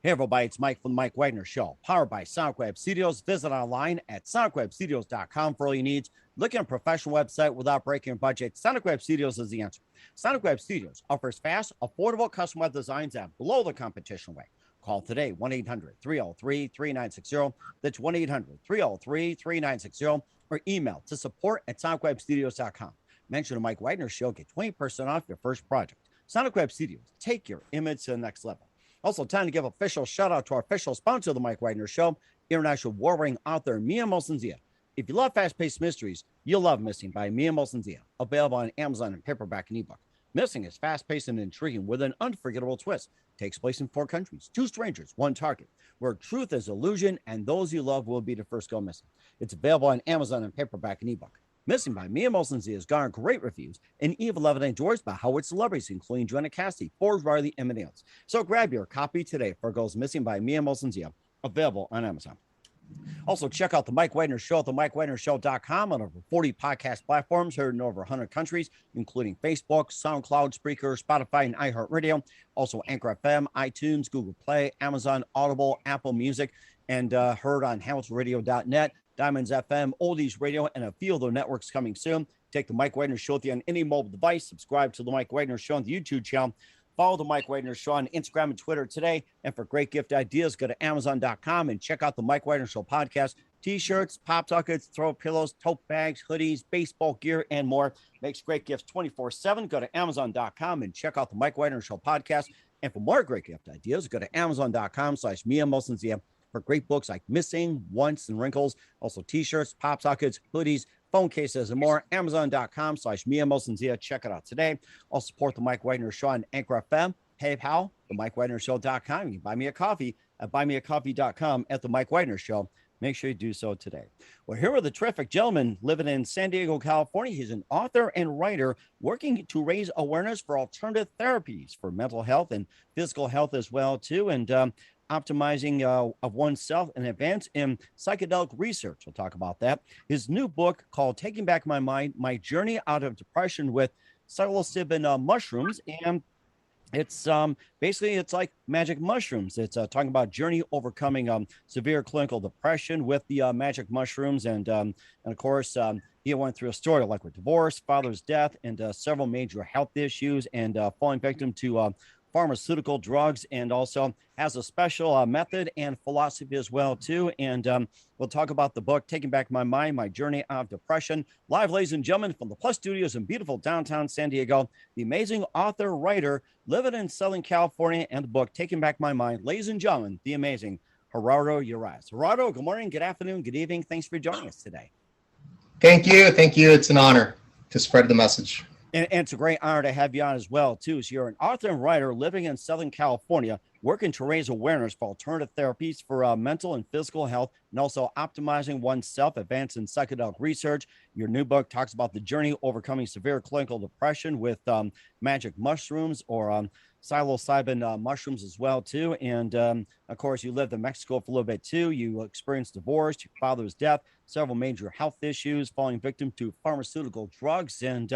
Hey everybody, it's Mike from the Mike Wagner Show, powered by SoundWeb Studios. Visit online at soundwebstudios.com for all your needs. Looking at a professional website without breaking your budget, SoundWeb Studios is the answer. SoundWeb Studios offers fast, affordable custom web designs at below the competition rate. Call today, 1-800-303-3960. That's 1-800-303-3960, or email to support@soundwebstudios.com. Mention the Mike Wagner Show, get 20% off your first project. SoundWeb Studios, take your image to the next level. Also, time to give official shout out to our official sponsor of the Mike Wagner Show, international warring author Mia Mosensia. If you love fast-paced mysteries, you'll love Missing by Mia Mosensia, available on Amazon in paperback and ebook. Missing is fast-paced and intriguing with an unforgettable twist. Takes place in 4 countries, 2 strangers, 1 target, where truth is illusion and those you love will be the first go missing. It's available on Amazon in paperback and ebook. Missing by Mia Mosensia has garnered great reviews and even loved and enjoyed by Howard celebrities, including Joanna Cassidy, Forbes, Riley, and many others. So grab your copy today for Goes Missing by Mia Mosensia, available on Amazon. Also, check out the Mike Wagner Show at themikewagnershow.com on over 40 podcast platforms heard in over 100 countries, including Facebook, SoundCloud, Spreaker, Spotify, and iHeartRadio. Also, Anchor FM, iTunes, Google Play, Amazon, Audible, Apple Music, and heard on HamiltonRadio.net, Diamonds FM, Oldies Radio, and a few other networks coming soon. Take the Mike Wagner Show with you on any mobile device. Subscribe to the Mike Wagner Show on the YouTube channel. Follow the Mike Wagner Show on Instagram and Twitter today. And for great gift ideas, go to Amazon.com and check out the Mike Wagner Show podcast. T-shirts, pop sockets, throw pillows, tote bags, hoodies, baseball gear, and more. Makes great gifts 24/7. Go to Amazon.com and check out the Mike Wagner Show podcast. And for more great gift ideas, go to Amazon.com/Mia Mosensia for great books like Missing, Once, and Wrinkles. Also T-shirts, pop sockets, hoodies, phone cases, and more. Amazon.com/Mia Mosensia. Check it out today. Also support the Mike Wagner Show on Anchor FM, PayPal, themikewagnershow.com. You can buy me a coffee at buymeacoffee.com at the Mike Wagner Show. Make sure you do so today. Well, here are the terrific gentleman living in San Diego, California. He's an author and writer working to raise awareness for alternative therapies for mental health and physical health as well, too. And optimizing of oneself and advance in psychedelic research. We'll talk about that. His new book called Taking Back My Mind, My Journey Out of Depression with Psilocybin Mushrooms. And it's basically, it's like magic mushrooms. It's talking about journey overcoming severe clinical depression with the magic mushrooms. And of course, he went through a story like with divorce, father's death, and several major health issues, and falling victim to pharmaceutical drugs, and also has a special method and philosophy as well too. And we'll talk about the book Taking Back My Mind, My Journey Out of Depression. Live, ladies and gentlemen, from the Plus Studios in beautiful downtown San Diego, the amazing author, writer, living in Southern California, and the book Taking Back My Mind, ladies and gentlemen, the amazing Gerardo Urias. Gerardo, good morning, good afternoon, good evening. Thanks for joining us today. Thank you. It's an honor to spread the message. And it's a great honor to have you on as well, too. So you're an author and writer living in Southern California, working to raise awareness for alternative therapies for mental and physical health, and also optimizing oneself, advancing psychedelic research. Your new book talks about the journey overcoming severe clinical depression with magic mushrooms, or psilocybin mushrooms as well, too. And of course, you lived in Mexico for a little bit, too. You experienced divorce, your father's death, several major health issues, falling victim to pharmaceutical drugs, and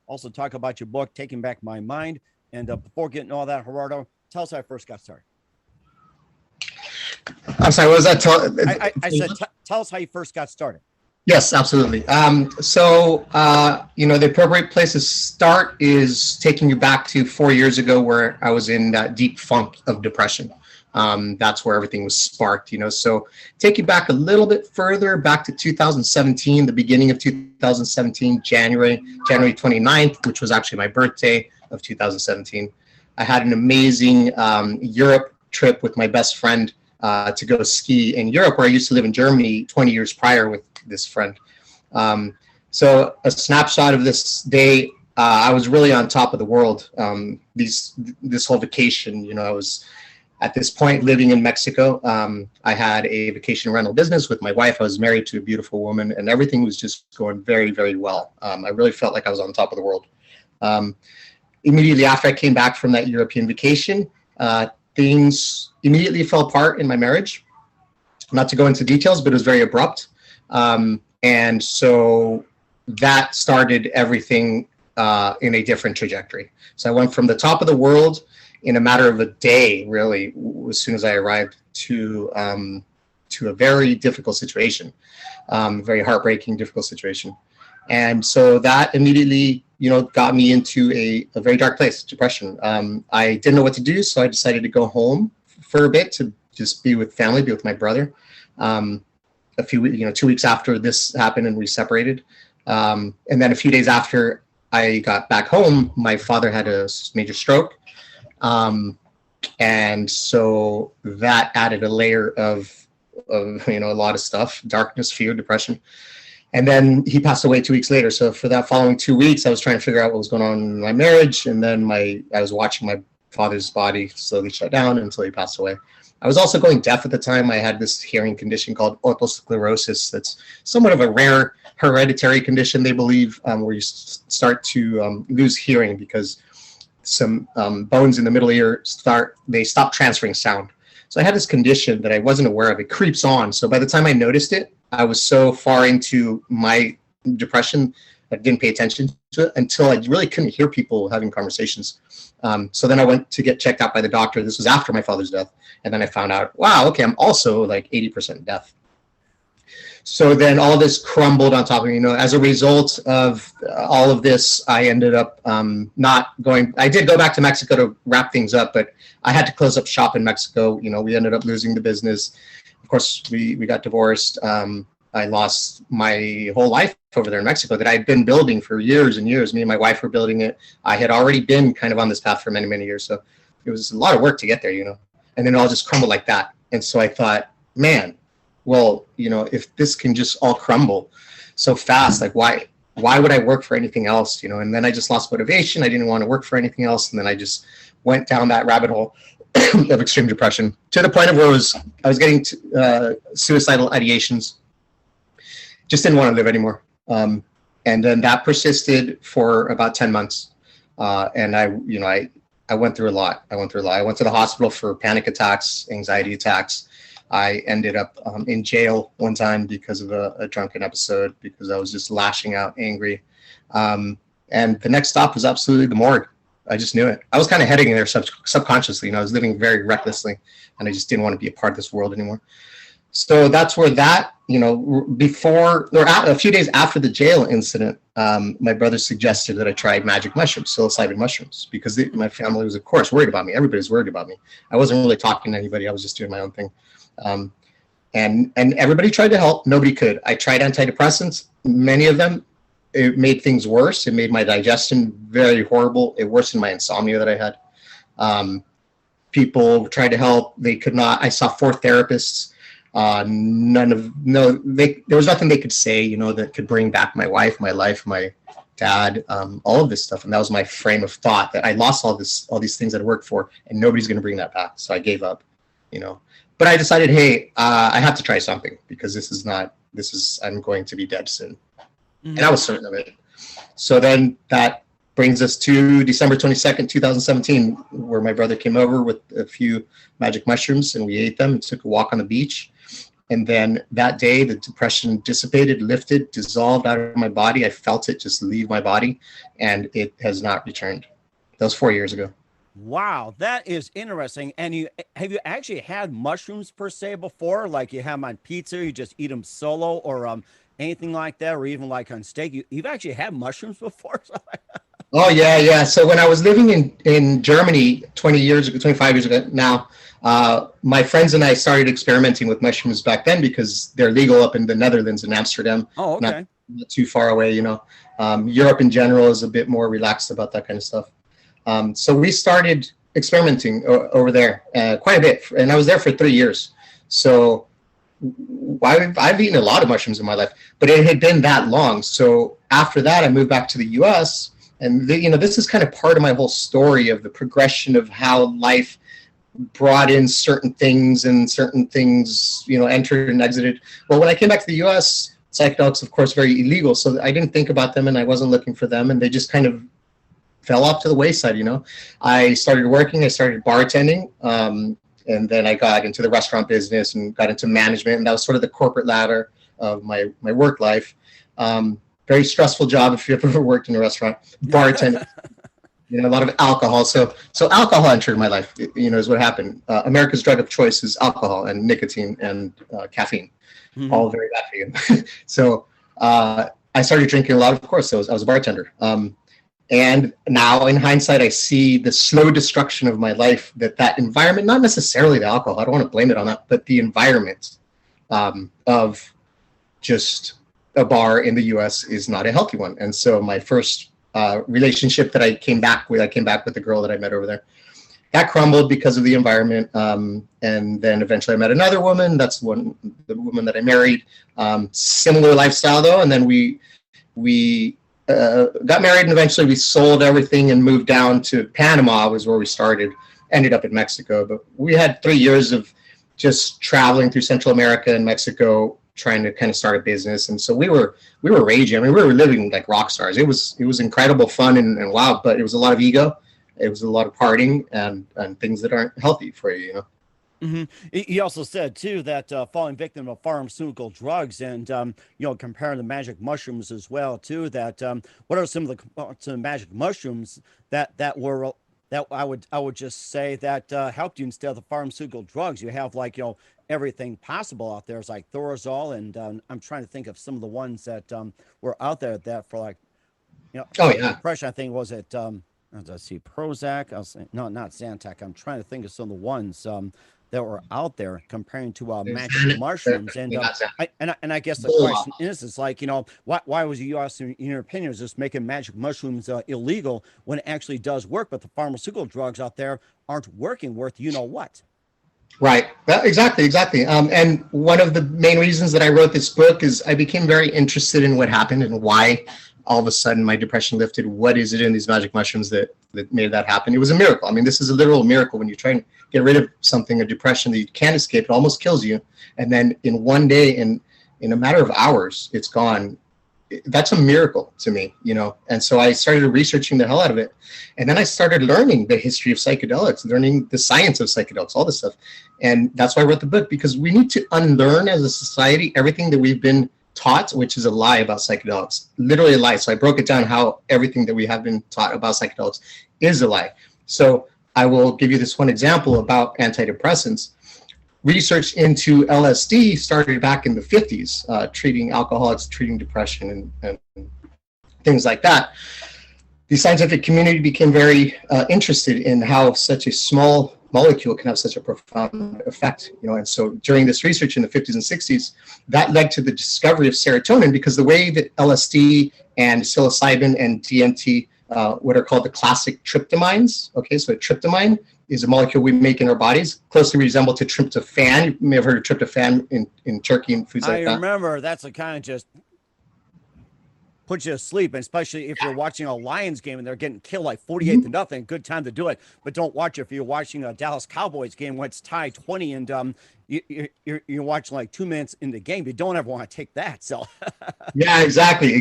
also talk about your book, Taking Back My Mind. And before getting all that, Gerardo, tell us how I first got started. I'm sorry, what was that? I said, tell us how you first got started. Yes, absolutely. The appropriate place to start is taking you back to 4 years ago, where I was in that deep funk of depression. That's where everything was sparked, So take you back a little bit further, back to 2017, the beginning of 2017, January 29th, which was actually my birthday of 2017. I had an amazing Europe trip with my best friend to go ski in Europe, where I used to live in Germany 20 years prior with this friend. So a snapshot of this day, I was really on top of the world. This whole vacation, I was at this point living in Mexico. I had a vacation rental business with my wife. I was married to a beautiful woman, and everything was just going very, very well. I really felt like I was on top of the world. Immediately after I came back from that European vacation, things immediately fell apart in my marriage. Not to go into details, but it was very abrupt. And so that started everything in a different trajectory. So I went from the top of the world in a matter of a day, really, as soon as I arrived to a very difficult situation, very heartbreaking, difficult situation. And so that immediately, got me into a very dark place, depression. I didn't know what to do, so I decided to go home for a bit to just be with family, be with my brother. A few, 2 weeks after this happened and we separated. And then a few days after I got back home, my father had a major stroke. And so that added a layer of a lot of stuff, darkness, fear, depression. And then he passed away 2 weeks later. So for that following 2 weeks, I was trying to figure out what was going on in my marriage. And then I was watching my father's body slowly shut down until he passed away. I was also going deaf at the time. I had this hearing condition called otosclerosis. That's somewhat of a rare hereditary condition, they believe, where you start to lose hearing because some bones in the middle ear stop transferring sound. So I had this condition that I wasn't aware of. It creeps on. So by the time I noticed it, I was so far into my depression I didn't pay attention to it until I really couldn't hear people having conversations. So then I went to get checked out by the doctor. This was after my father's death. And then I found out, wow, okay, I'm also like 80% deaf. So then all this crumbled on top of me. As a result of all of this, I ended up not going. I did go back to Mexico to wrap things up, but I had to close up shop in Mexico. We ended up losing the business. Of course, we got divorced. I lost my whole life over there in Mexico that I'd been building for years and years. Me and my wife were building it. I had already been kind of on this path for many, many years. So it was a lot of work to get there, and then it all just crumbled like that. And so I thought, man, well, if this can just all crumble so fast, like why would I work for anything else? And then I just lost motivation. I didn't want to work for anything else. And then I just went down that rabbit hole of extreme depression to the point of where I was getting suicidal ideations. Just didn't want to live anymore. And then that persisted for about 10 months. And I went through a lot. I went to the hospital for panic attacks, anxiety attacks. I ended up in jail one time because of a drunken episode, because I was just lashing out, angry. And the next stop was absolutely the morgue. I just knew it. I was kind of heading there subconsciously. I was living very recklessly, and I just didn't want to be a part of this world anymore. So that's where that, before or a few days after the jail incident, my brother suggested that I try magic mushrooms, psilocybin mushrooms, because my family was, of course, worried about me. Everybody's worried about me. I wasn't really talking to anybody. I was just doing my own thing. And everybody tried to help. Nobody could. I tried antidepressants. Many of them, it made things worse. It made my digestion very horrible. It worsened my insomnia that I had. People tried to help. They could not. I saw 4 therapists. There was nothing they could say, that could bring back my wife, my life, my dad, all of this stuff. And that was my frame of thought, that I lost all these things that I worked for, and nobody's going to bring that back. So I gave up, but I decided, hey, I have to try something, because I'm going to be dead soon. Mm-hmm. And I was certain of it. So then that brings us to December 22nd, 2017, where my brother came over with a few magic mushrooms, and we ate them and took a walk on the beach. And then that day, the depression dissipated, lifted, dissolved out of my body. I felt it just leave my body, and it has not returned. That was 4 years ago. Wow, that is interesting. And have you actually had mushrooms per se before? Like you have them on pizza, you just eat them solo, or anything like that, or even like on steak? You've actually had mushrooms before? Oh, yeah. So when I was living in Germany 25 years ago now, my friends and I started experimenting with mushrooms back then, because they're legal up in the Netherlands and Amsterdam. Oh, okay. Not too far away, Europe in general is a bit more relaxed about that kind of stuff. So we started experimenting over there quite a bit, and I was there for 3 years. So I've eaten a lot of mushrooms in my life, but it had been that long. So after that, I moved back to the U.S., and this is kind of part of my whole story of the progression of how life brought in certain things, and certain things, entered and exited. Well, when I came back to the U.S., psychedelics, of course, very illegal, so I didn't think about them, and I wasn't looking for them, and they just kind of fell off to the wayside. I started working, I started bartending, and then I got into the restaurant business and got into management, and that was sort of the corporate ladder of my work life. Very stressful job if you've ever worked in a restaurant, bartending. a lot of alcohol. So alcohol entered my life, is what happened. America's drug of choice is alcohol and nicotine and caffeine, all very bad for you. So I started drinking a lot, of course. I was a bartender. And now in hindsight, I see the slow destruction of my life, that environment, not necessarily the alcohol, I don't want to blame it on that, but the environment of just a bar in the US is not a healthy one. And so my first relationship that I came back with the girl that I met over there. That crumbled because of the environment. And then eventually I met another woman. That's the woman that I married. Similar lifestyle though. And then we got married, and eventually we sold everything and moved down to Panama, was where we started. Ended up in Mexico. But we had 3 years of just traveling through Central America and Mexico, trying to kind of start a business. And so we were raging. I mean, we were living like rock stars. It was incredible fun and wow, but it was a lot of ego. It was a lot of partying and things that aren't healthy for you, Mm-hmm. He also said too that falling victim of pharmaceutical drugs and comparing the magic mushrooms as well too. That what are some of the magic mushrooms that I would just say that helped you instead of the pharmaceutical drugs? You have everything possible out there. It's like Thorazol, and I'm trying to think of some of the ones that were out there that for depression. I think was it. Let's see, Prozac. I was saying, no, not Zantac. I'm trying to think of some of the ones that were out there comparing to magic mushrooms. And I guess the question is like, why was the U.S. in your opinion is just making magic mushrooms illegal when it actually does work, but the pharmaceutical drugs out there aren't working worth what? Right. Exactly. And one of the main reasons that I wrote this book is I became very interested in what happened and why all of a sudden my depression lifted. What is it in these magic mushrooms that made that happen? It was a miracle. I mean, this is a literal miracle. When you try and get rid of something, a depression that you can't escape, it almost kills you. And then in one day, in a matter of hours, it's gone. That's a miracle to me, And so I started researching the hell out of it. And then I started learning the history of psychedelics, learning the science of psychedelics, all this stuff. And that's why I wrote the book, because we need to unlearn as a society everything that we've been taught, which is a lie about psychedelics, literally a lie. So I broke it down how everything that we have been taught about psychedelics is a lie. So I will give you this one example about antidepressants. Research into LSD started back in the 50s, treating alcoholics, treating depression and things like that. The scientific community became very interested in how such a small molecule can have such a profound effect, and so during this research in the 50s and 60s, that led to the discovery of serotonin, because the way that LSD and psilocybin and DMT, what are called the classic tryptamines, okay, so a tryptamine is a molecule we make in our bodies, closely resemble to tryptophan. You may have heard of tryptophan in turkey and foods like that. I remember that's a kind of just put you to sleep, and especially if you're watching a Lions game and they're getting killed like 48-0, good time to do it. But don't watch it if you're watching a Dallas Cowboys game when it's tied 20 and you're watching like 2 minutes in the game. You don't ever want to take that. So yeah, exactly.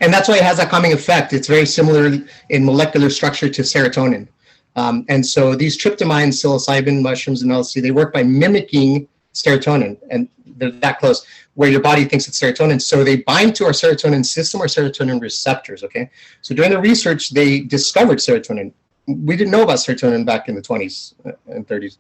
And that's why it has that calming effect. It's very similar in molecular structure to serotonin. And so these tryptamines, psilocybin, mushrooms, and LSD, they work by mimicking serotonin, and they're that close, where your body thinks it's serotonin. So they bind to our serotonin system, or serotonin receptors, okay? So during the research, they discovered serotonin. We didn't know about serotonin back in the 20s and 30s.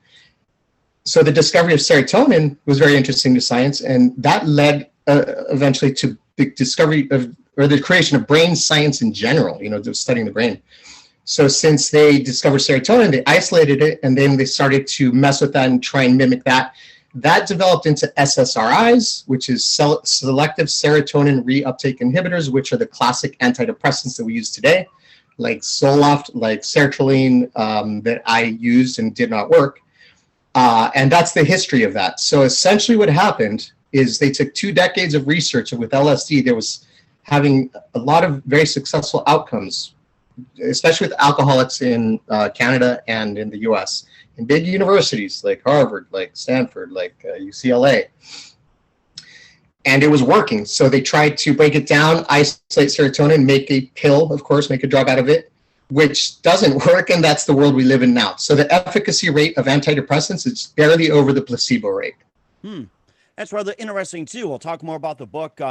So the discovery of serotonin was very interesting to science, and that led eventually to the discovery of, or the creation of brain science in general, just studying the brain. So since they discovered serotonin, they isolated it, and then they started to mess with that and try and mimic that. That developed into SSRIs, which is selective serotonin reuptake inhibitors, which are the classic antidepressants that we use today, like Zoloft, like sertraline, that I used and did not work. And that's the history of that. So essentially what happened is they took 2 decades of research, and with LSD, there was having a lot of very successful outcomes, especially with alcoholics in Canada and in the US, in big universities like Harvard, like Stanford, like UCLA. And it was working. So they tried to break it down, isolate serotonin, make a pill, of course, make a drug out of it, which doesn't work, and that's the world we live in now. So the efficacy rate of antidepressants is barely over the placebo rate. That's rather interesting too. We'll talk more about the book,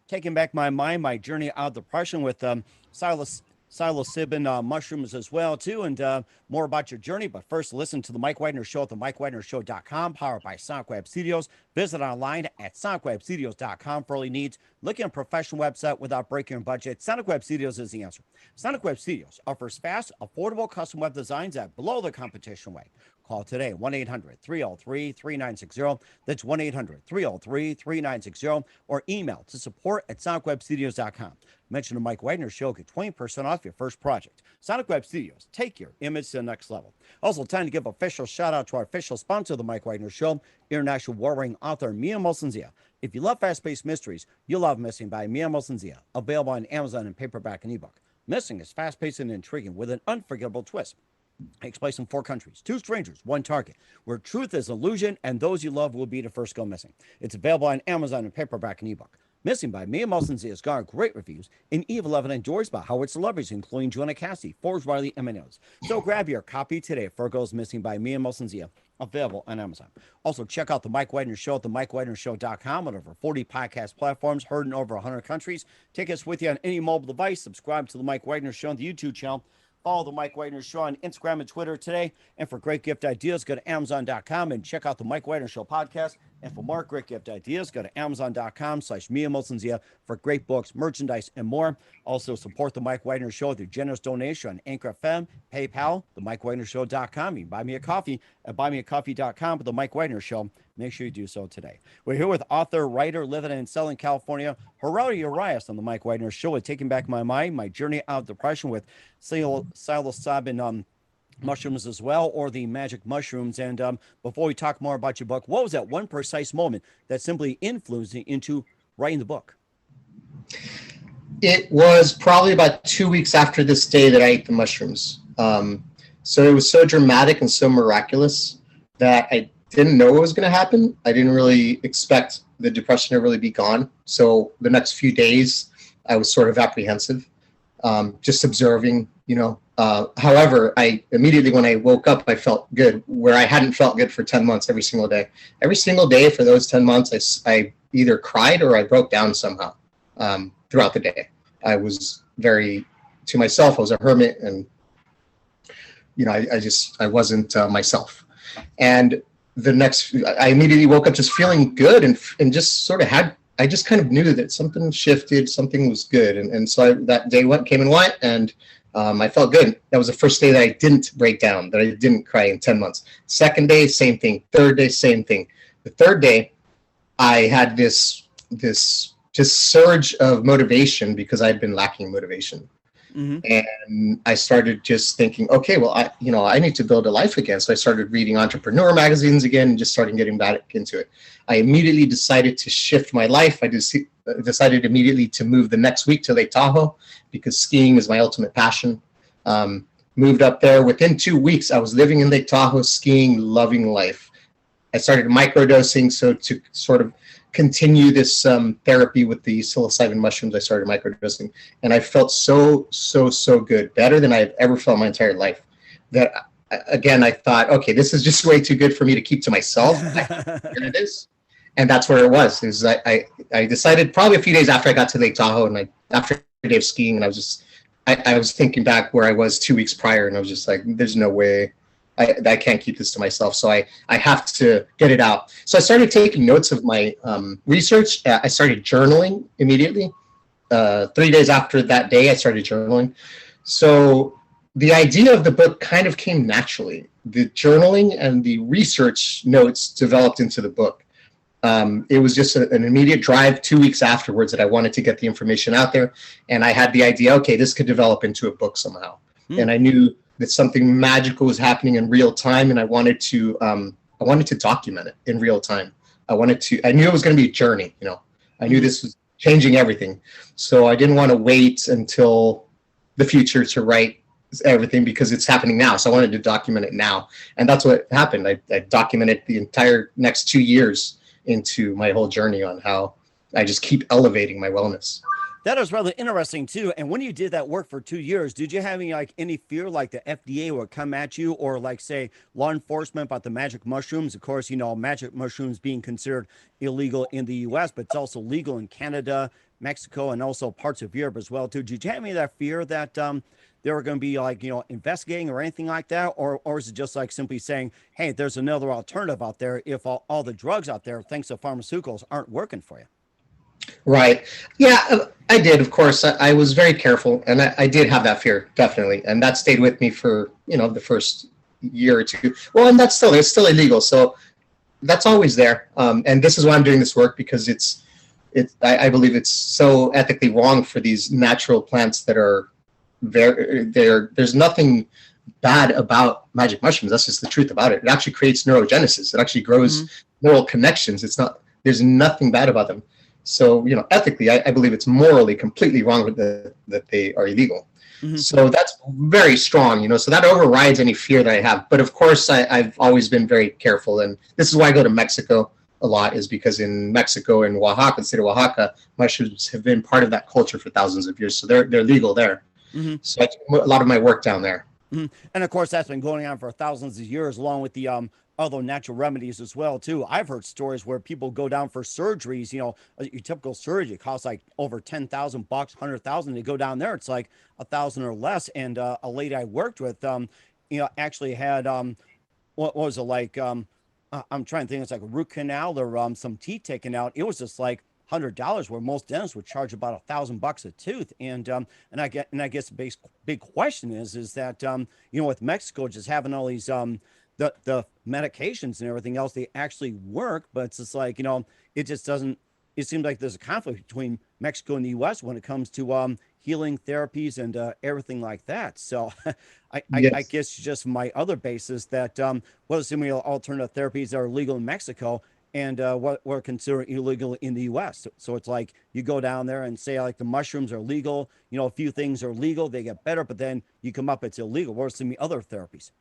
Taking Back My Mind, My Journey Out of Depression, with Silas psilocybin mushrooms as well too, and more about your journey. But first, listen to the Mike Wagner Show at the MikeWagnerShow.com, powered by Sonic Web Studios. Visit online at SonicWebStudios.com for all your needs. Looking at a professional website without breaking your budget? Sonic Web Studios is the answer. Sonic Web Studios offers fast, affordable custom web designs at below the competition rate. Call today, 1-800-303-3960. That's 1-800-303-3960. Or email to support@sonicwebstudios.com. Mention the Mike Wagner Show, get 20% off your first project. Sonic Web Studios, take your image to the next level. Also, time to give official shout out to our official sponsor of the Mike Wagner Show, international warring author Mia Molson-Zia. If you love fast-paced mysteries, you'll love Missing by Mia Molson-Zia, available on Amazon in paperback and ebook. Missing is fast-paced and intriguing with an unforgettable twist. It takes place in 4 countries, 2 strangers, 1 target, where truth is illusion and those you love will be the first go missing. It's available on Amazon in paperback and ebook. Missing by Mia Molson-Zia has garnered great reviews, and Eve 11 endorsed by Howard celebrities, including Joanna Cassidy, Forbes, Riley, and many others. So grab your copy today of Virgo's Missing by Mia Molson-Zia, available on Amazon. Also, check out the Mike Wagner Show at the MikeWagnerShow.com on over 40 podcast platforms, heard in over 100 countries. Take us with you on any mobile device. Subscribe to the Mike Wagner Show on the YouTube channel. Follow the Mike Wagner Show on Instagram and Twitter today. And for great gift ideas, go to Amazon.com and check out the Mike Wagner Show podcast. And for more great gift ideas, go to Amazon.com/Mia Molson-Zia for great books, merchandise, and more. Also, support the Mike Wagner Show with your generous donation on Anchor FM, PayPal, the MikeWagnerShow.com. You can buy me a coffee at buymeacoffee.com with the Mike Wagner Show. Make sure you do so today. We're here with author, writer, living in Southern California, Gerardo Urias on the Mike Wagner Show with Taking Back My Mind, my journey out of depression with psilocybin mushrooms as well, or the magic mushrooms. And before we talk more about your book, what was that one precise moment that simply influenced you into writing the book? It was probably about 2 weeks after this day that I ate the mushrooms. So it was so dramatic and so miraculous that I didn't know what was going to happen. I didn't really expect the depression to really be gone. So the next few days, I was sort of apprehensive, just observing, however, I immediately, when I woke up, I felt good, where I hadn't felt good for 10 months every single day. Every single day for those 10 months, I either cried or I broke down somehow throughout the day. I was very to myself. I was a hermit, and I wasn't myself. And I immediately woke up just feeling good and just sort of I just kind of knew that something shifted, something was good. And so that day came and went, and I felt good. That was the first day that I didn't break down, that I didn't cry in 10 months. Second day, same thing. Third day, same thing. The third day, I had this just surge of motivation because I'd been lacking motivation. Mm-hmm. And I started just thinking, okay, well, I need to build a life again. So I started reading entrepreneur magazines again and just started getting back into it. I immediately decided to shift my life. I decided immediately to move the next week to Lake Tahoe because skiing is my ultimate passion. Moved up there. Within 2 weeks, I was living in Lake Tahoe, skiing, loving life. I started microdosing, so to sort of continue this therapy with the psilocybin mushrooms, I started microdosing, and I felt so good, better than I had ever felt my entire life. That again, I thought, okay, this is just way too good for me to keep to myself. And it is, and that's where it was. I decided probably a few days after I got to Lake Tahoe, and after a day of skiing, and I was thinking back where I was 2 weeks prior, and I was just like, there's no way. I can't keep this to myself, so I have to get it out. So I started taking notes of my research. I started journaling immediately. 3 days after that day, I started journaling. So the idea of the book kind of came naturally. The journaling and the research notes developed into the book. It was just an immediate drive 2 weeks afterwards that I wanted to get the information out there. And I had the idea, okay, this could develop into a book somehow. And I knew that something magical was happening in real time, and I wanted to document it in real time. I knew it was going to be a journey. I knew this was changing everything, so I didn't want to wait until the future to write everything because it's happening now. So I wanted to document it now, and that's what happened. I documented the entire next 2 years into my whole journey on how I just keep elevating my wellness. That is rather interesting too. And when you did that work for 2 years, did you have any fear like the FDA would come at you, or like say law enforcement about the magic mushrooms? Of course, magic mushrooms being considered illegal in the U.S., but it's also legal in Canada, Mexico, and also parts of Europe as well too. Did you have any of that fear that they were going to be like investigating or anything like that, or is it just like simply saying, hey, there's another alternative out there if all the drugs out there, thanks to pharmaceuticals, aren't working for you? Right. Yeah, I did. Of course, I was very careful, and I did have that fear, definitely, and that stayed with me for the first year or two. Well, and it's still illegal, so that's always there. And this is why I'm doing this work, because I believe it's so ethically wrong for these natural plants that are there's nothing bad about magic mushrooms. That's just the truth about it. It actually creates neurogenesis. It actually grows neural connections. There's nothing bad about them. So, ethically, I believe it's morally completely wrong that they are illegal. So that's very strong, so that overrides any fear that I have. But of course, I've always been very careful. And this is why I go to Mexico a lot, is because in Mexico, in Oaxaca, the state of Oaxaca, mushrooms have been part of that culture for thousands of years. So they're legal there. So I do a lot of my work down there. And of course, that's been going on for thousands of years, along with the other natural remedies as well too. I've heard stories where people go down for surgeries. Your typical surgery costs like over $10,000, $100,000. They go down there, it's like $1,000 or less. And a lady I worked with, actually had what was it like? I'm trying to think. It's like a root canal or some teeth taken out. It was just like $100, where most dentists would charge about $1,000 a tooth. And I guess the big question is that with Mexico just having all these the medications and everything else, they actually work, but it's just like it just doesn't. It seems like there's a conflict between Mexico and the U.S. when it comes to healing therapies and everything like that. So I guess just my other basis that what are some alternative therapies that are legal in Mexico and what were considered illegal in the U.S. So it's like you go down there and say like the mushrooms are legal, a few things are legal, they get better, but then you come up, it's illegal. What are some other therapies?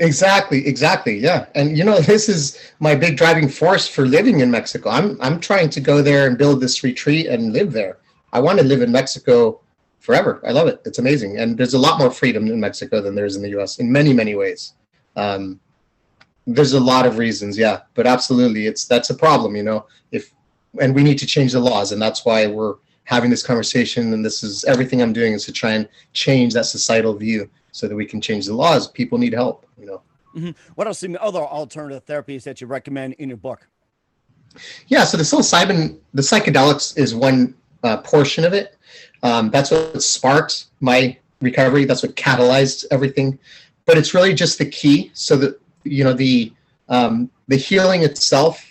Exactly. Yeah. And this is my big driving force for living in Mexico. I'm trying to go there and build this retreat and live there. I want to live in Mexico forever. I love it. It's amazing. And there's a lot more freedom in Mexico than there is in the US in many, many ways. There's a lot of reasons, yeah, but absolutely that's a problem, and we need to change the laws, and that's why we're having this conversation, and this is everything I'm doing is to try and change that societal view so that we can change the laws. People need help, What are some other alternative therapies that you recommend in your book? Yeah, so the psilocybin, the psychedelics is one portion of it. That's what sparked my recovery. That's what catalyzed everything. But it's really just the key. So that the healing itself,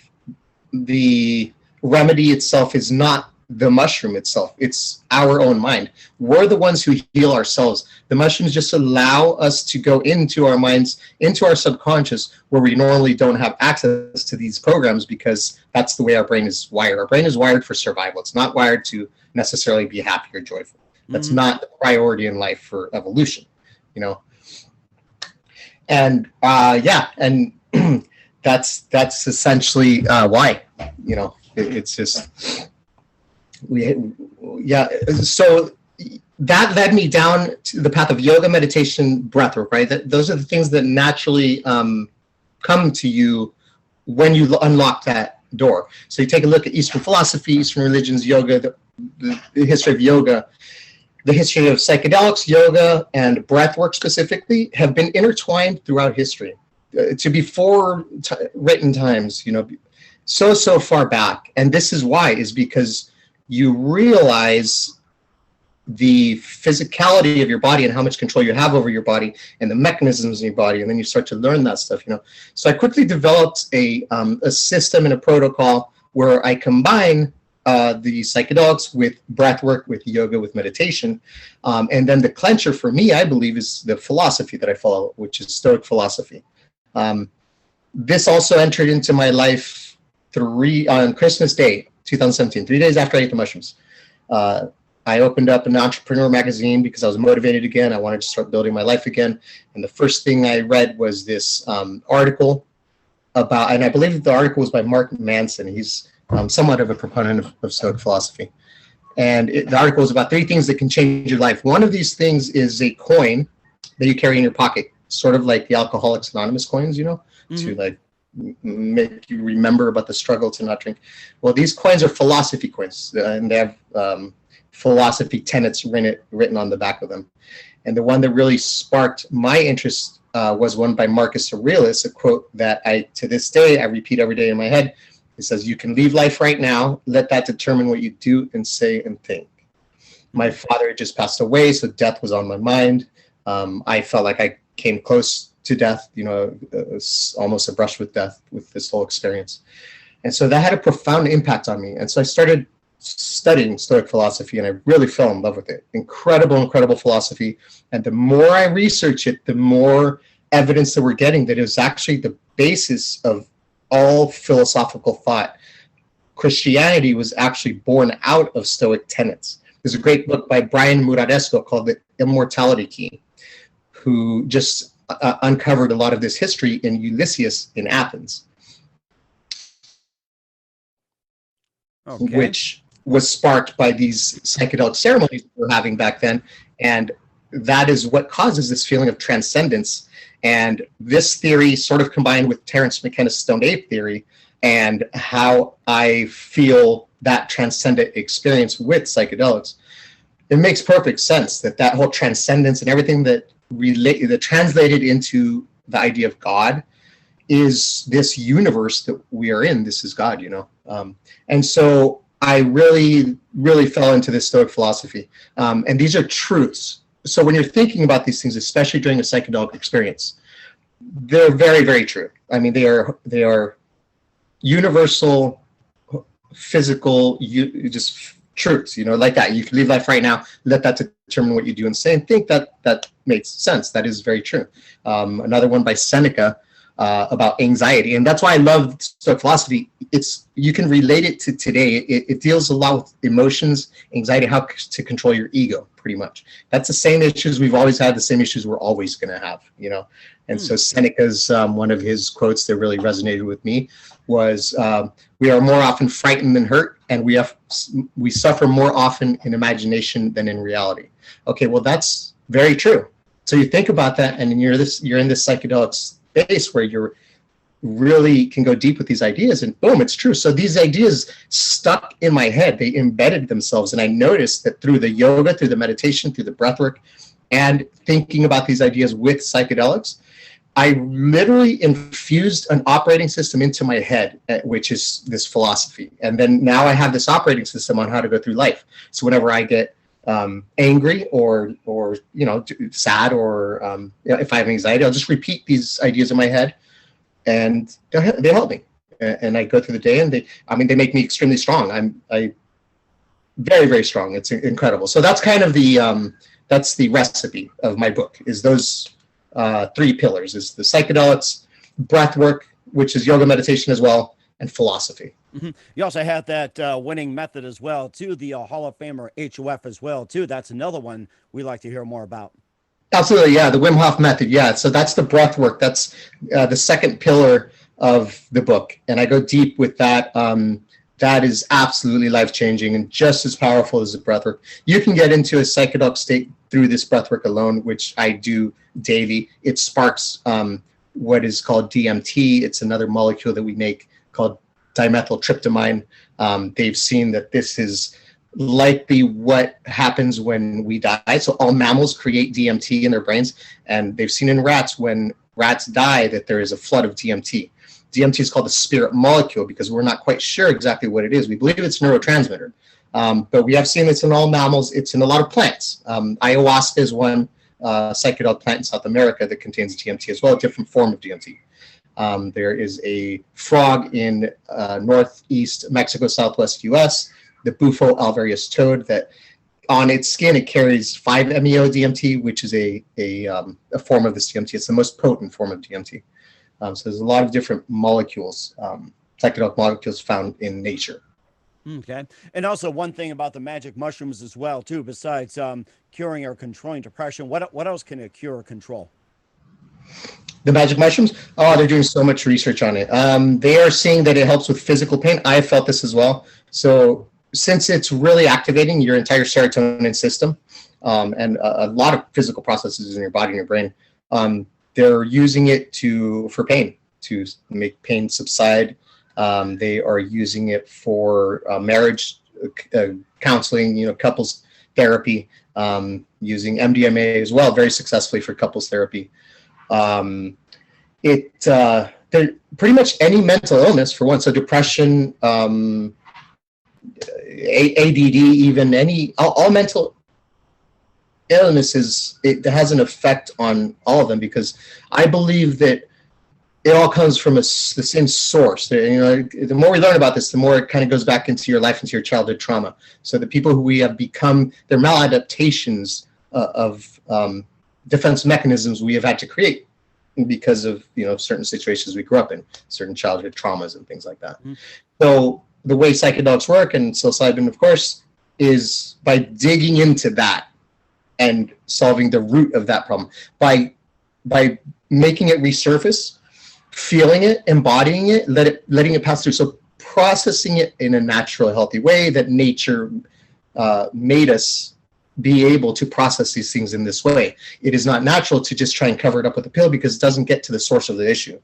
the remedy itself is not the mushroom itself. It's our own mind. We're the ones who heal ourselves. The mushrooms just allow us to go into our minds, into our subconscious, where we normally don't have access to these programs, because that's the way our brain is wired. Our brain is wired for survival. It's not wired to necessarily be happy or joyful. That's not the priority in life for evolution, And and that's essentially why, it's just. So that led me down to the path of yoga, meditation, breathwork, right? Those are the things that naturally come to you when you unlock that door. So you take a look at Eastern philosophy, Eastern religions, yoga, the history of yoga, the history of psychedelics, yoga, and breathwork specifically have been intertwined throughout history to before written times, so far back. And this is why, is because you realize the physicality of your body and how much control you have over your body and the mechanisms in your body, and then you start to learn that stuff, So I quickly developed a system and a protocol where I combine the psychedelics with breath work, with yoga, with meditation. And then the clincher for me, I believe, is the philosophy that I follow, which is Stoic philosophy. This also entered into my life on Christmas Day, 2017, 3 days after I ate the mushrooms. I opened up an entrepreneur magazine because I was motivated again. I wanted to start building my life again. And the first thing I read was this article about, and I believe the article was by Mark Manson. He's somewhat of a proponent of Stoic philosophy. And the article is about 3 things that can change your life. One of these things is a coin that you carry in your pocket, sort of like the Alcoholics Anonymous coins, you know, to like make you remember about the struggle to not drink. Well, these coins are philosophy coins, and they have philosophy tenets written on the back of them. And the one that really sparked my interest was one by Marcus Aurelius, a quote that to this day, I repeat every day in my head. It says, "You can leave life right now. Let that determine what you do and say and think." My father had just passed away, so death was on my mind. I felt like I came close to death, you know, almost a brush with death with this whole experience. And so that had a profound impact on me. And so I started studying Stoic philosophy, and I really fell in love with it. Incredible philosophy. And the more I research it, the more evidence that we're getting that it was actually the basis of all philosophical thought. Christianity was actually born out of Stoic tenets. There's a great book by Brian Muraresco called The Immortality Key, who just uncovered a lot of this history in Ulysses in Athens, which was sparked by these psychedelic ceremonies we were having back then. And that is what causes this feeling of transcendence. And this theory sort of combined with Terence McKenna's Stoned Ape theory and how I feel that transcendent experience with psychedelics, it makes perfect sense that whole transcendence and everything that translated into the idea of God is this universe that we are in. This is God, you know. And so I really fell into this Stoic philosophy. And these are truths. So when you're thinking about these things, especially during a psychedelic experience, they're very, very true. I mean, they are universal, physical, just truths, you know, like that. You can leave life right now, let that determine what you do and say and think. That makes sense. That is very true. Another one by Seneca about anxiety. And that's why I love Stoic philosophy. You can relate it to today. It deals a lot with emotions, anxiety, how to control your ego, pretty much. That's the same issues we've always had, the same issues we're always going to have, you know. And so Seneca's, one of his quotes that really resonated with me was, "We are more often frightened than hurt, and we suffer more often in imagination than in reality." Okay, well, that's very true. So you think about that, and you're in this psychedelic space where you're really can go deep with these ideas, and boom, it's true. So these ideas stuck in my head. They embedded themselves, and I noticed that through the yoga, through the meditation, through the breath work, and thinking about these ideas with psychedelics, I literally infused an operating system into my head, which is this philosophy. And then now I have this operating system on how to go through life. So whenever I get angry or you know, sad, or if I have anxiety, I'll just repeat these ideas in my head, and they help me. And I go through the day, and they make me extremely strong. I'm very, very strong. It's incredible. So that's kind of that's the recipe of my book, is those 3 pillars: is the psychedelics, breath work, which is yoga meditation as well, and philosophy. Mm-hmm. You also had that winning method as well, too, the Hall of Famer HOF as well, too. That's another one we like to hear more about. Absolutely, yeah, the Wim Hof method, yeah. So that's the breath work. That's the second pillar of the book, and I go deep with that. That is absolutely life-changing and just as powerful as the breathwork. You can get into a psychedelic state through this breathwork alone, which I do daily. It sparks what is called DMT. It's another molecule that we make called dimethyltryptamine. They've seen that this is likely what happens when we die. So all mammals create DMT in their brains, and they've seen in rats, when rats die, that there is a flood of DMT. DMT is called the spirit molecule because we're not quite sure exactly what it is. We believe it's a neurotransmitter, but we have seen this in all mammals. It's in a lot of plants. Ayahuasca is one psychedelic plant in South America that contains DMT as well, a different form of DMT. There is a frog in northeast Mexico, southwest US, the Bufo alvarius toad, that on its skin it carries 5-MeO DMT, which is a form of this DMT. It's the most potent form of DMT. So there's a lot of different molecules, psychedelic molecules found in nature. Okay. And also one thing about the magic mushrooms as well, too, besides curing or controlling depression, what else can it cure or control? The magic mushrooms? Oh, they're doing so much research on it. They are seeing that it helps with physical pain. I felt this as well. So since it's really activating your entire serotonin system, and a lot of physical processes in your body and your brain, they're using it for pain, to make pain subside. They are using it for marriage counseling, couples therapy, using MDMA as well, very successfully for couples therapy. Pretty much any mental illness, for one, so depression, ADD, even all mental illnesses, it has an effect on all of them, because I believe that it all comes from the same source. The more we learn about this, the more it kind of goes back into your life, into your childhood trauma. So the people who we have become, they're maladaptations of defense mechanisms we have had to create because of certain situations we grew up in, certain childhood traumas and things like that. Mm-hmm. So the way psychedelics work, and psilocybin, of course, is by digging into that and solving the root of that problem, by making it resurface, feeling it, embodying it, letting it pass through. So processing it in a natural, healthy way that nature made us be able to process these things in this way. It is not natural to just try and cover it up with a pill, because it doesn't get to the source of the issue.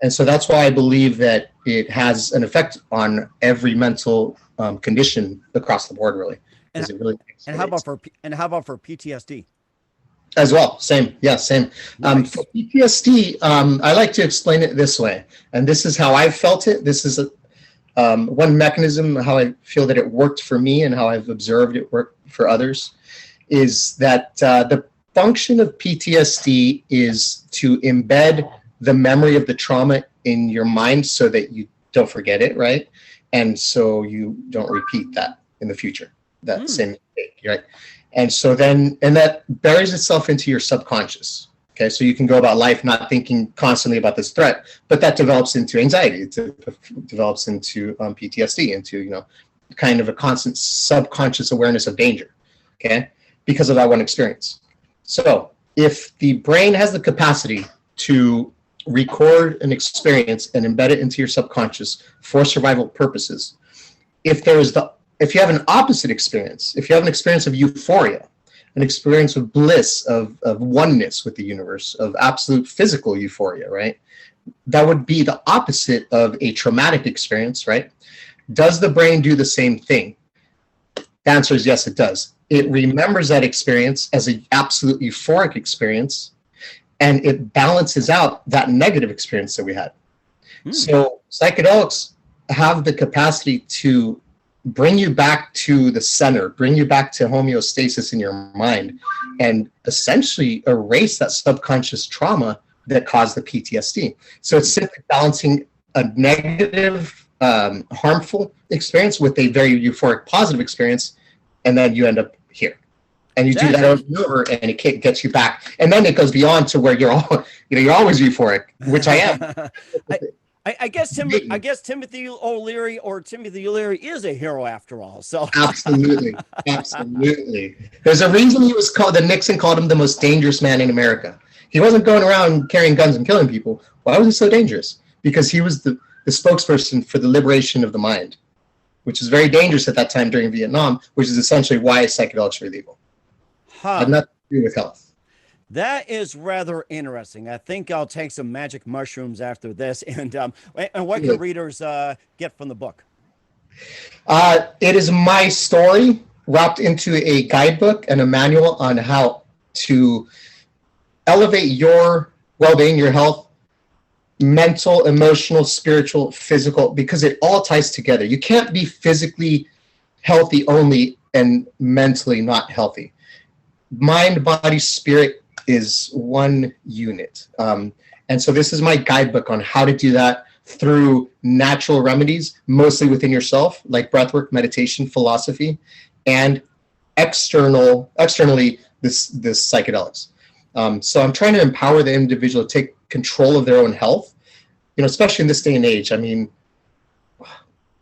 And so that's why I believe that it has an effect on every mental condition across the board, really. And how about for PTSD? As well, same. Yeah, same. Nice. For PTSD, I like to explain it this way, and this is how I've felt it. This is one mechanism, how I feel that it worked for me and how I've observed it work for others, is that the function of PTSD is to embed the memory of the trauma in your mind so that you don't forget it, right? And so you don't repeat that in the future, that same mistake, right? And so and that buries itself into your subconscious. Okay, so you can go about life not thinking constantly about this threat, but that develops into anxiety. It develops into PTSD, into kind of a constant subconscious awareness of danger. Okay, because of that one experience. So if the brain has the capacity to record an experience and embed it into your subconscious for survival purposes, if you have an opposite experience, if you have an experience of euphoria, an experience of bliss, of oneness with the universe, of absolute physical euphoria, right? That would be the opposite of a traumatic experience, right? Does the brain do the same thing? The answer is yes, it does. It remembers that experience as an absolute euphoric experience, and it balances out that negative experience that we had. So psychedelics have the capacity to bring you back to the center, bring you back to homeostasis in your mind, and essentially erase that subconscious trauma that caused the PTSD. So it's simply balancing a negative, harmful experience with a very euphoric, positive experience, and then you end up here. And you do that over and over, and it gets you back. And then it goes beyond to where you're always euphoric, which I am. I guess Timothy O'Leary is a hero after all. So absolutely. There's a reason he was called. Nixon called him the most dangerous man in America. He wasn't going around carrying guns and killing people. Why was he so dangerous? Because he was the spokesperson for the liberation of the mind, which is very dangerous at that time during Vietnam, which is essentially why psychedelics were illegal. Had nothing to do with health. That is rather interesting. I think I'll take some magic mushrooms after this. And what can readers get from the book? It is my story wrapped into a guidebook and a manual on how to elevate your well-being, your health, mental, emotional, spiritual, physical, because it all ties together. You can't be physically healthy only and mentally not healthy. Mind, body, spirit is one unit. And so this is my guidebook on how to do that through natural remedies, mostly within yourself, like breathwork, meditation, philosophy, and externally, this psychedelics. So I'm trying to empower the individual to take control of their own health, especially in this day and age. I mean,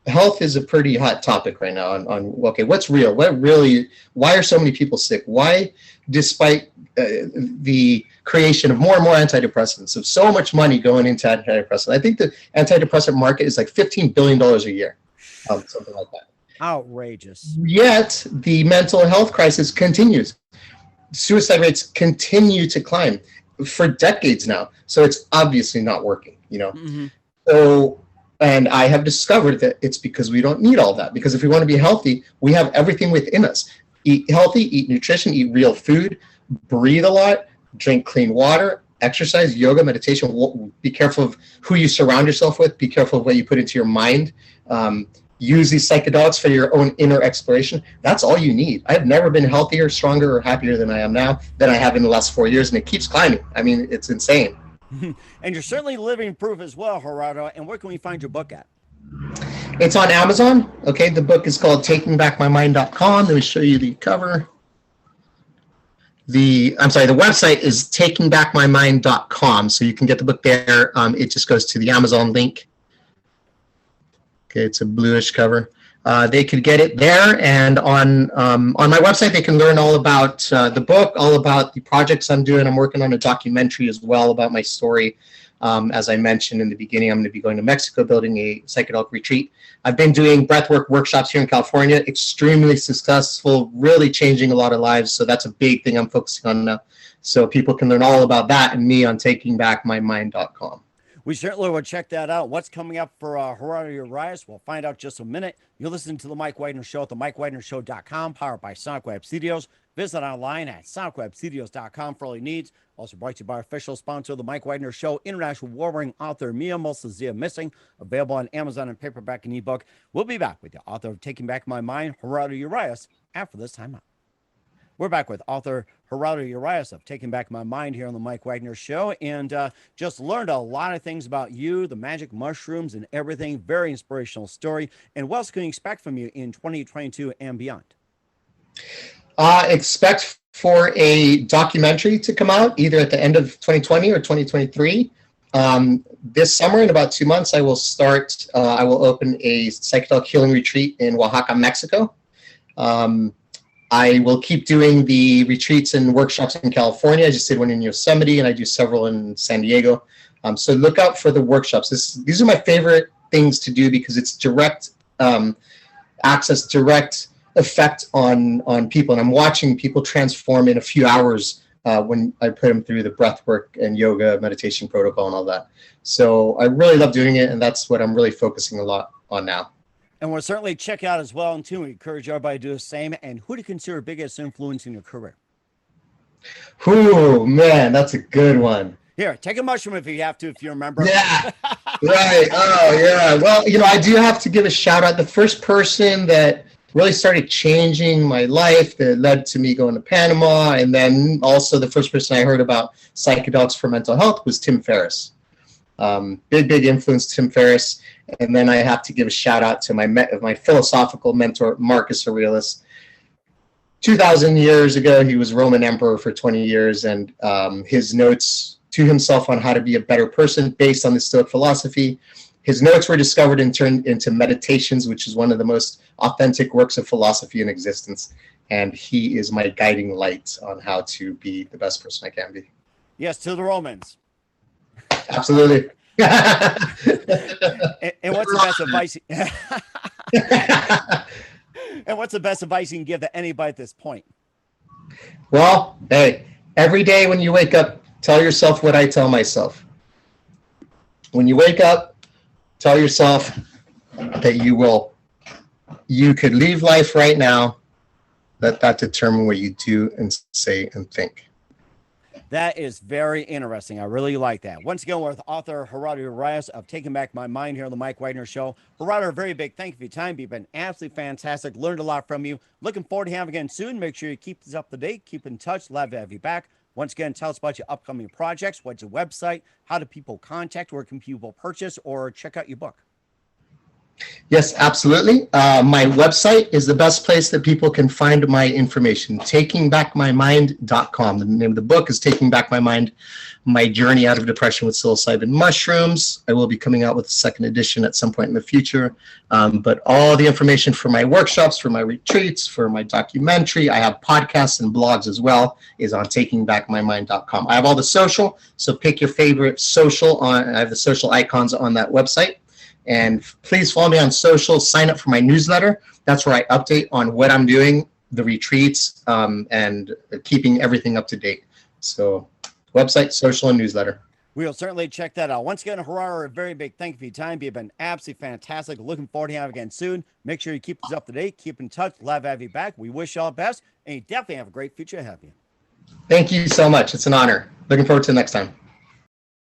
health is a pretty hot topic right now on okay, what's real? Why are so many people sick? Why, despite the creation of more and more antidepressants, of so much money going into antidepressants, I think the antidepressant market is like $15 billion a year, something like that. Outrageous. Yet the mental health crisis continues. Suicide rates continue to climb for decades now. So it's obviously not working, you know. Mm-hmm. So, and I have discovered that it's because we don't need all that. Because if we want to be healthy, we have everything within us. Eat healthy, eat nutrition, eat real food, breathe a lot, drink clean water, exercise, yoga, meditation. Be careful of who you surround yourself with. Be careful of what you put into your mind. Use these psychedelics for your own inner exploration. That's all you need. I've never been healthier, stronger, or happier than I am now than I have in the last 4 years, and it keeps climbing. I mean, it's insane. And you're certainly living proof as well, Gerardo. And where can we find your book at? It's on Amazon. Okay, the book is called takingbackmymind.com. Let me show you the cover. The website is takingbackmymind.com. So you can get the book there. It just goes to the Amazon link. Okay, it's a bluish cover. They could get it there, and on my website they can learn all about the book, all about the projects I'm doing. I'm working on a documentary as well about my story. As I mentioned in the beginning, I'm going to be going to Mexico, building a psychedelic retreat. I've been doing breathwork workshops here in California, extremely successful, really changing a lot of lives. So that's a big thing I'm focusing on now. So people can learn all about that and me on takingbackmymind.com. We certainly will check that out. What's coming up for Gerardo Urias? We'll find out just a minute. You're listening to The Mike Widener Show at themikewidenershow.com, powered by Sonic Web Studios. Visit online at sonicwebstudios.com for all your needs. Also brought to you by our official sponsor, The Mike Widener Show, international war-wearing author Mia Zia Missing, available on Amazon and paperback and ebook. We'll be back with the author of Taking Back My Mind, Gerardo Urias, after this time out. We're back with author Gerardo Urias of Taking Back My Mind here on the Mike Widener Show, and just learned a lot of things about you, the magic mushrooms and everything. Very inspirational story. And what else can you expect from you in 2022 and beyond? Expect for a documentary to come out either at the end of 2020 or 2023. This summer, in about 2 months, I will open a psychedelic healing retreat in Oaxaca, Mexico. I will keep doing the retreats and workshops in California. I just did one in Yosemite, and I do several in San Diego. So look out for the workshops. These are my favorite things to do because it's direct access, direct effect on people. And I'm watching people transform in a few hours when I put them through the breath work and yoga meditation protocol and all that. So I really love doing it, and that's what I'm really focusing a lot on now. And we'll certainly check out as well, and too, we encourage everybody to do the same. And who do you consider biggest influence in your career? Oh, man, that's a good one. Here, take a mushroom if you have to, if you remember. Yeah, right. Oh, yeah. Well, I do have to give a shout out. The first person that really started changing my life, that led to me going to Panama, and then also the first person I heard about psychedelics for mental health was Tim Ferriss. Big influence, Tim Ferriss. And then I have to give a shout out to my philosophical mentor, Marcus Aurelius. 2,000 years ago, he was Roman emperor for 20 years, and his notes to himself on how to be a better person based on the Stoic philosophy. His notes were discovered and turned into meditations, which is one of the most authentic works of philosophy in existence. And he is my guiding light on how to be the best person I can be. Yes, to the Romans. Absolutely. And what's the best advice? And what's the best advice you can give to anybody at this point? Well, hey, every day when you wake up, tell yourself what I tell myself. When you wake up, tell yourself that you could leave life right now. Let that determine what you do and say and think. That is very interesting. I really like that. Once again, we're with author Gerardo Urias of Taking Back My Mind here on the Mike Widener Show. Gerardo, a very big thank you for your time. You've been absolutely fantastic. Learned a lot from you. Looking forward to having you again soon. Make sure you keep this up to date. Keep in touch. Love to have you back. Once again, tell us about your upcoming projects. What's your website? How do people contact? Where can people purchase or check out your book? Yes, absolutely. My website is the best place that people can find my information, takingbackmymind.com. The name of the book is Taking Back My Mind, My Journey Out of Depression with Psilocybin Mushrooms. I will be coming out with a second edition at some point in the future. But all the information for my workshops, for my retreats, for my documentary, I have podcasts and blogs as well, is on takingbackmymind.com. I have all the social, so pick your favorite social. I have the social icons on that website. And please follow me on social, sign up for my newsletter. That's where I update on what I'm doing, the retreats, and keeping everything up to date. So website, social, and newsletter. We'll certainly check that out. Once again, Gerardo, a very big thank you for your time. You've been absolutely fantastic. Looking forward to having you again soon. Make sure you keep us up to date. Keep in touch. Love to have you back. We wish you all the best, and you definitely have a great future ahead of you. Thank you so much. It's an honor. Looking forward to the next time.